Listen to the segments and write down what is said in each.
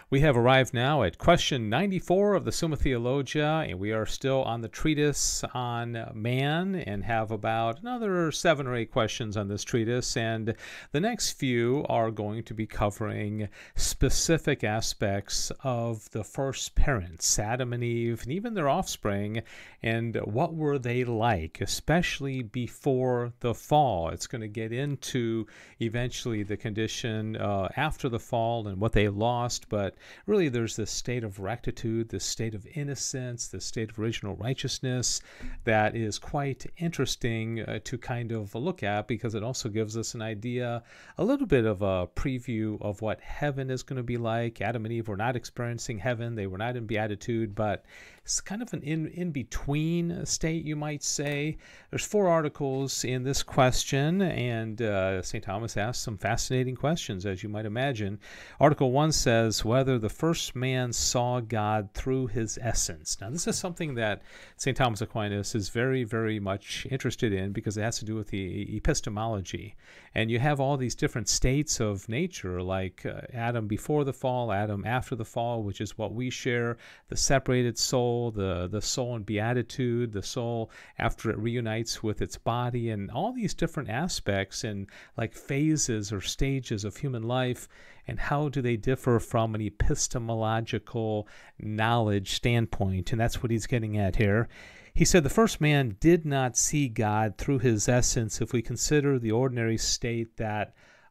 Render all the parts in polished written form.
We have arrived now at question 94 of the Summa Theologia, and we are still on the treatise on man and have about another 7 or 8 questions on this treatise. And the next few are going to be covering specific aspects of the first parents, Adam and Eve, and even their offspring, and what were they like, especially before the fall. It's going to get into eventually the condition after the fall and what they lost, but really there's this state of rectitude, this state of innocence, this state of original righteousness that is quite interesting to kind of look at, because it also gives us an idea, a little bit of a preview of what heaven is going to be like. Adam and Eve were not experiencing heaven. They were not in beatitude, but it's kind of an in-between state, you might say. There's 4 articles in this question, and St. Thomas asks some fascinating questions, as you might imagine. Article 1 says whether the first man saw God through his essence. Now, this is something that St. Thomas Aquinas is very, very much interested in, because it has to do with the epistemology. And you have all these different states of nature, like Adam before the fall, Adam after the fall, which is what we share, the separated soul, the soul in beatitude, the soul after it reunites with its body, and all these different aspects and like phases or stages of human life, and how do they differ from an epistemological knowledge standpoint. And that's what he's getting at here. He said the first man did not see God through his essence if we consider the ordinary state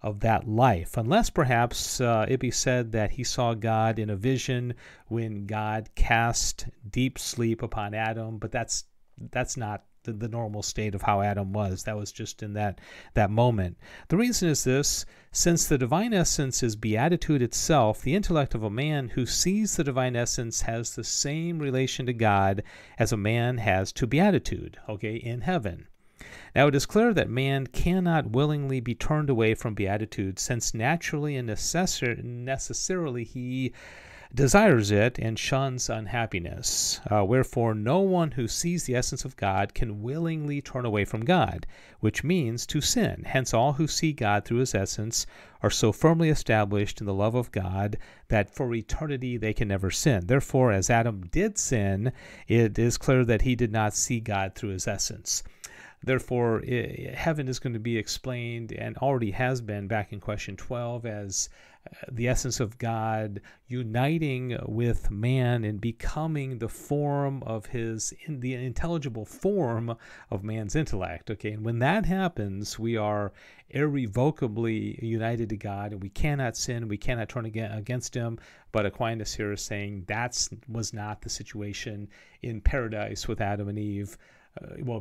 of that life, unless perhaps it be said that he saw God in a vision when God cast deep sleep upon Adam, but that's not the normal state of how Adam was. That was just in that moment. The reason is this: since the divine essence is beatitude itself, the intellect of a man who sees the divine essence has the same relation to God as a man has to beatitude, in heaven. Now, it is clear that man cannot willingly be turned away from beatitude, since naturally and necessarily he desires it and shuns unhappiness. Wherefore, no one who sees the essence of God can willingly turn away from God, which means to sin. Hence, all who see God through his essence are so firmly established in the love of God that for eternity they can never sin. Therefore, as Adam did sin, it is clear that he did not see God through his essence. Therefore, heaven is going to be explained, and already has been back in question 12, as the essence of God uniting with man and becoming the form of the intelligible form of man's intellect. And when that happens, we are irrevocably united to God, and we cannot sin, we cannot turn against him. But Aquinas here is saying that was not the situation in paradise with Adam and Eve.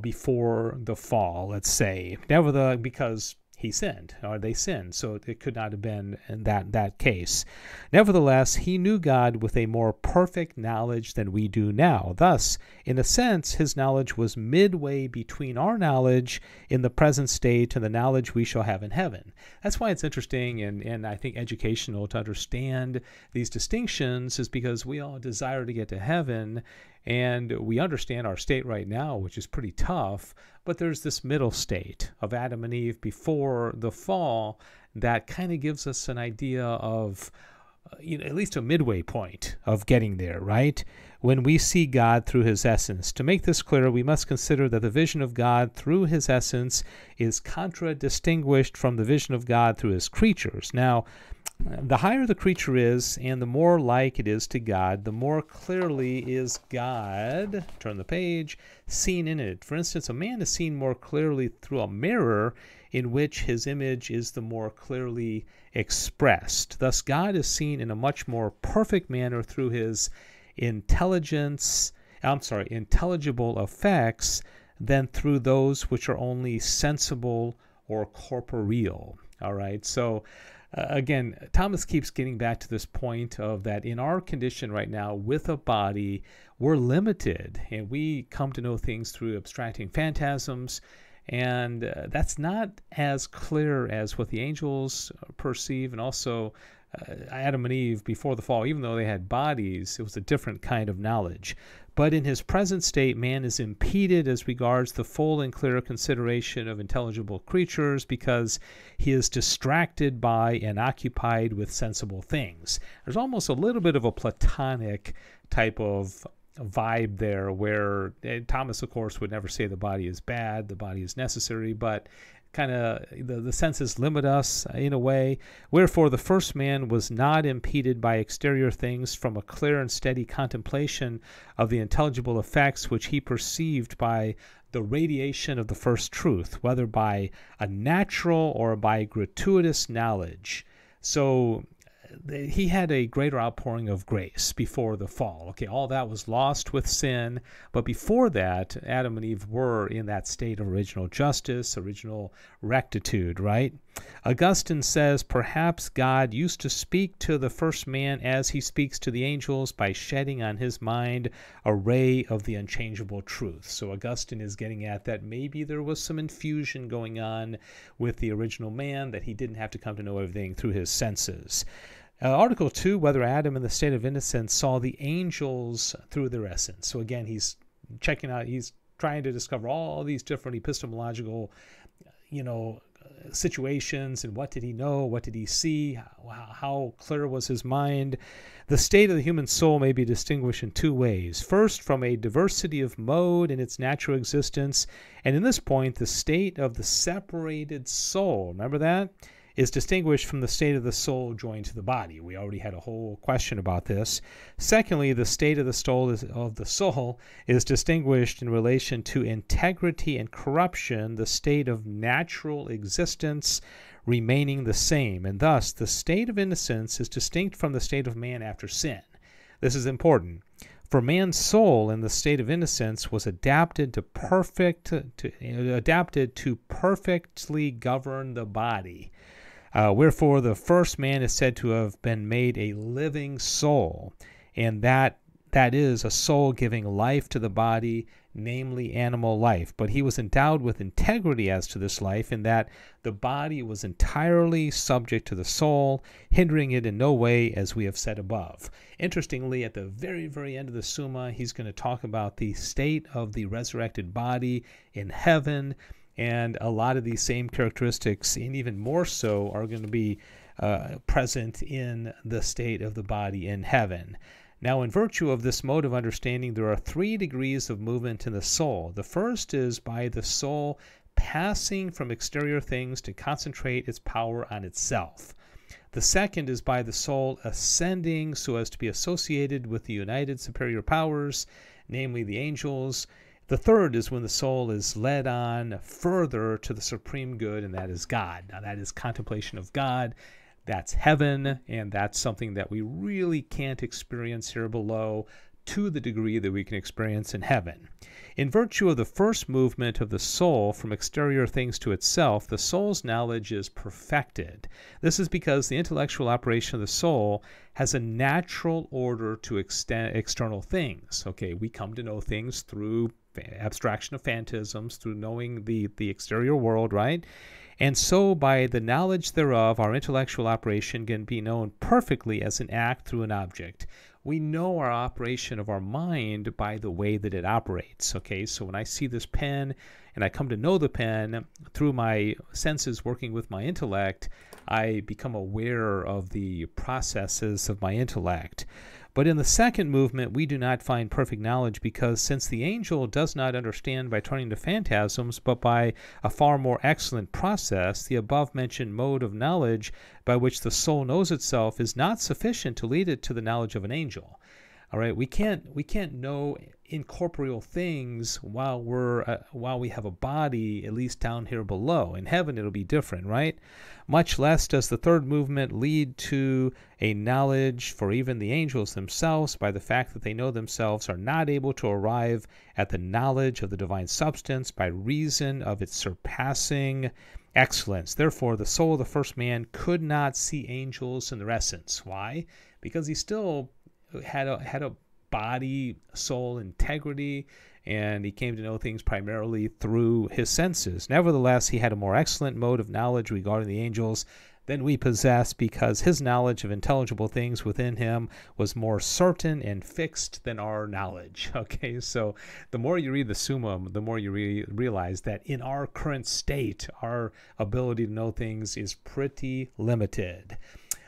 Before the fall, let's say, because he sinned, or they sinned, so it could not have been in that case. Nevertheless, he knew God with a more perfect knowledge than we do now. Thus, in a sense, his knowledge was midway between our knowledge in the present state and the knowledge we shall have in heaven. That's why it's interesting and I think educational to understand these distinctions, is because we all desire to get to heaven, and we understand our state right now, which is pretty tough, but there's this middle state of Adam and Eve before the fall that kind of gives us an idea of, at least a midway point of getting there, right? When we see God through his essence. To make this clear, we must consider that the vision of God through his essence is contradistinguished from the vision of God through his creatures. Now, the higher the creature is, and the more like it is to God, the more clearly is God, turn the page, seen in it. For instance, a man is seen more clearly through a mirror in which his image is the more clearly expressed. Thus, God is seen in a much more perfect manner through his intelligible effects than through those which are only sensible or corporeal. All right, so again, Thomas keeps getting back to this point of that in our condition right now with a body, we're limited, and we come to know things through abstracting phantasms, and that's not as clear as what the angels perceive, and also Adam and Eve before the fall, even though they had bodies, it was a different kind of knowledge. But in his present state, man is impeded as regards the full and clear consideration of intelligible creatures because he is distracted by and occupied with sensible things. There's almost a little bit of a Platonic type of vibe there where Thomas, of course, would never say the body is bad, the body is necessary, but kind of the senses limit us in a way. Wherefore the first man was not impeded by exterior things from a clear and steady contemplation of the intelligible effects which he perceived by the radiation of the first truth, whether by a natural or by gratuitous knowledge. So he had a greater outpouring of grace before the fall. Okay, all that was lost with sin, but before that, Adam and Eve were in that state of original justice, original rectitude, right? Augustine says, perhaps God used to speak to the first man as he speaks to the angels by shedding on his mind a ray of the unchangeable truth. So Augustine is getting at that maybe there was some infusion going on with the original man, that he didn't have to come to know everything through his senses. Article 2, whether Adam in the state of innocence saw the angels through their essence. So again, he's checking out, he's trying to discover all these different epistemological, situations, and what did he know, what did he see, how clear was his mind. The state of the human soul may be distinguished in two ways. First, from a diversity of mode in its natural existence, and in this point, the state of the separated soul, remember that, is distinguished from the state of the soul joined to the body. We already had a whole question about this. Secondly, the state of the soul is distinguished in relation to integrity and corruption, the state of natural existence remaining the same, and thus the state of innocence is distinct from the state of man after sin. This is important. For man's soul in the state of innocence was adapted to perfectly govern the body. Wherefore the first man is said to have been made a living soul, and that is a soul giving life to the body, namely animal life. But he was endowed with integrity as to this life, in that the body was entirely subject to the soul, hindering it in no way, as we have said above. Interestingly, at the very, very end of the Summa, he's going to talk about the state of the resurrected body in heaven. And a lot of these same characteristics, and even more so, are going to be present in the state of the body in heaven. Now, in virtue of this mode of understanding, there are 3 degrees of movement in the soul. The first is by the soul passing from exterior things to concentrate its power on itself. The second is by the soul ascending so as to be associated with the united superior powers, namely the angels. The third is when the soul is led on further to the supreme good, and that is God. Now, that is contemplation of God. That's heaven, and that's something that we really can't experience here below to the degree that we can experience in heaven. In virtue of the first movement of the soul from exterior things to itself, the soul's knowledge is perfected. This is because the intellectual operation of the soul has a natural order to external things. Okay, we come to know things through abstraction of phantasms, through knowing the exterior world, right? And so by the knowledge thereof, our intellectual operation can be known perfectly as an act through an object. We know our operation of our mind by the way that it operates. Okay, so when I see this pen and I come to know the pen through my senses working with my intellect, I become aware of the processes of my intellect. But in the second movement, we do not find perfect knowledge, because since the angel does not understand by turning to phantasms, but by a far more excellent process, the above-mentioned mode of knowledge by which the soul knows itself is not sufficient to lead it to the knowledge of an angel. All right, we can't know incorporeal things while we have a body, at least down here below. In heaven, it'll be different, right? Much less does the third movement lead to a knowledge for even the angels themselves, by the fact that they know themselves are not able to arrive at the knowledge of the divine substance by reason of its surpassing excellence. Therefore, the soul of the first man could not see angels in their essence. Why? Because he still had a body, soul integrity, and he came to know things primarily through his senses. Nevertheless, he had a more excellent mode of knowledge regarding the angels than we possess, because his knowledge of intelligible things within him was more certain and fixed than our knowledge. Okay, so the more you read the Summa, the more you realize that in our current state, our ability to know things is pretty limited.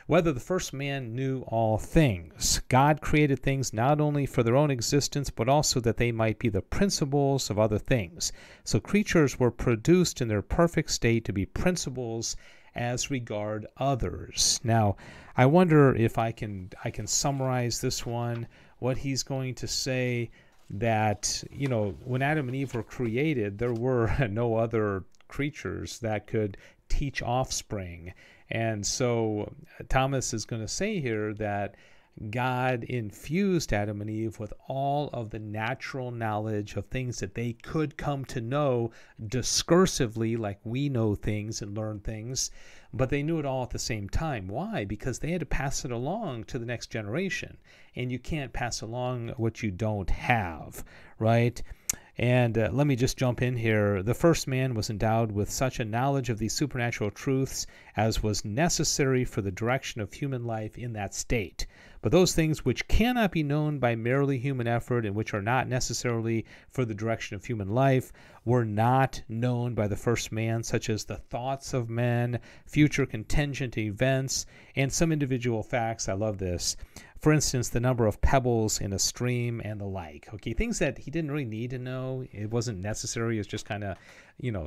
Whether the first man knew all things. God created things not only for their own existence, but also that they might be the principles of other things. So creatures were produced in their perfect state to be principles as regard others. Now, I wonder if I can summarize this one, what he's going to say, that, when Adam and Eve were created, there were no other creatures that could teach offspring. And so Thomas is going to say here that God infused Adam and Eve with all of the natural knowledge of things that they could come to know discursively, like we know things and learn things, but they knew it all at the same time. Why? Because they had to pass it along to the next generation, and you can't pass along what you don't have, right? And let me just jump in here. The first man was endowed with such a knowledge of these supernatural truths as was necessary for the direction of human life in that state. But those things which cannot be known by merely human effort and which are not necessarily for the direction of human life were not known by the first man, such as the thoughts of men, future contingent events, and some individual facts. I love this. For instance, the number of pebbles in a stream and the like. Okay, things that he didn't really need to know. It wasn't necessary. It's just kind of,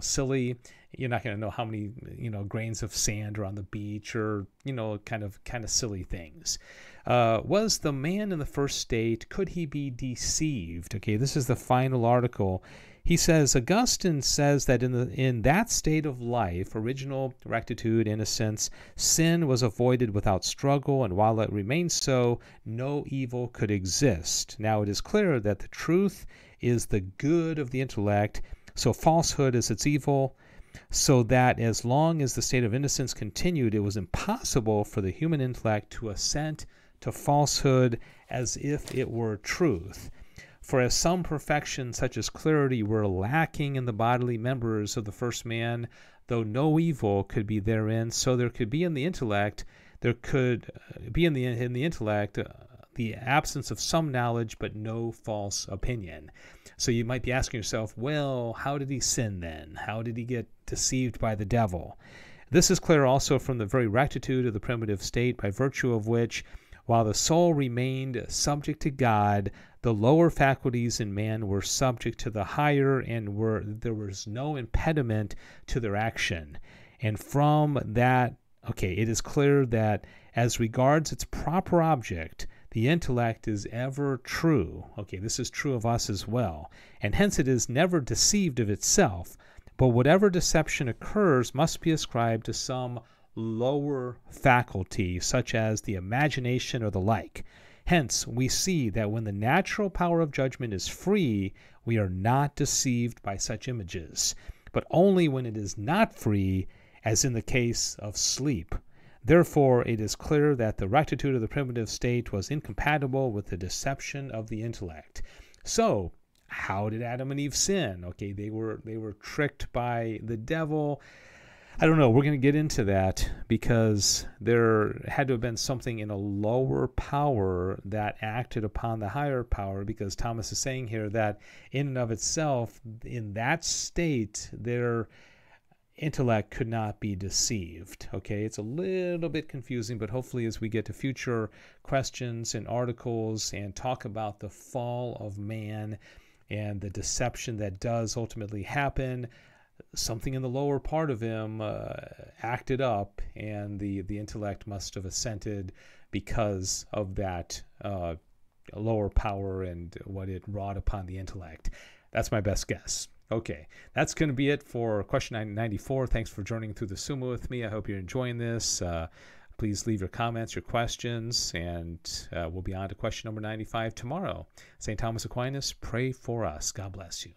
silly. You're not going to know how many, grains of sand are on the beach, or, kind of silly things. Was the man in the first state, could he be deceived? Okay, this is the final article. He says, Augustine says that in that state of life, original rectitude, innocence, sin was avoided without struggle, and while it remained so, no evil could exist. Now it is clear that the truth is the good of the intellect, so falsehood is its evil, so that as long as the state of innocence continued, it was impossible for the human intellect to assent to falsehood as if it were truth. For as some perfection, such as clarity, were lacking in the bodily members of the first man, though no evil could be therein, so there could be in the intellect, the absence of some knowledge, but no false opinion. So you might be asking yourself, well, how did he sin then? How did he get deceived by the devil? This is clear also from the very rectitude of the primitive state, by virtue of which, while the soul remained subject to God, the lower faculties in man were subject to the higher, and there was no impediment to their action. And from that, it is clear that as regards its proper object, the intellect is ever true. This is true of us as well. And hence it is never deceived of itself. But whatever deception occurs must be ascribed to some lower faculty, such as the imagination or the like. Hence, we see that when the natural power of judgment is free, we are not deceived by such images, but only when it is not free, as in the case of sleep. Therefore, it is clear that the rectitude of the primitive state was incompatible with the deception of the intellect. So, how did Adam and Eve sin? They were tricked by the devil. I don't know. We're going to get into that, because there had to have been something in a lower power that acted upon the higher power, because Thomas is saying here that in and of itself, in that state, their intellect could not be deceived. It's a little bit confusing, but hopefully as we get to future questions and articles and talk about the fall of man and the deception that does ultimately happen, something in the lower part of him acted up, and the intellect must have assented because of that lower power and what it wrought upon the intellect. That's my best guess. That's going to be it for question 94. Thanks for journeying through the Summa with me. I hope you're enjoying this. Please leave your comments, your questions, and we'll be on to question number 95 tomorrow. St. Thomas Aquinas, pray for us. God bless you.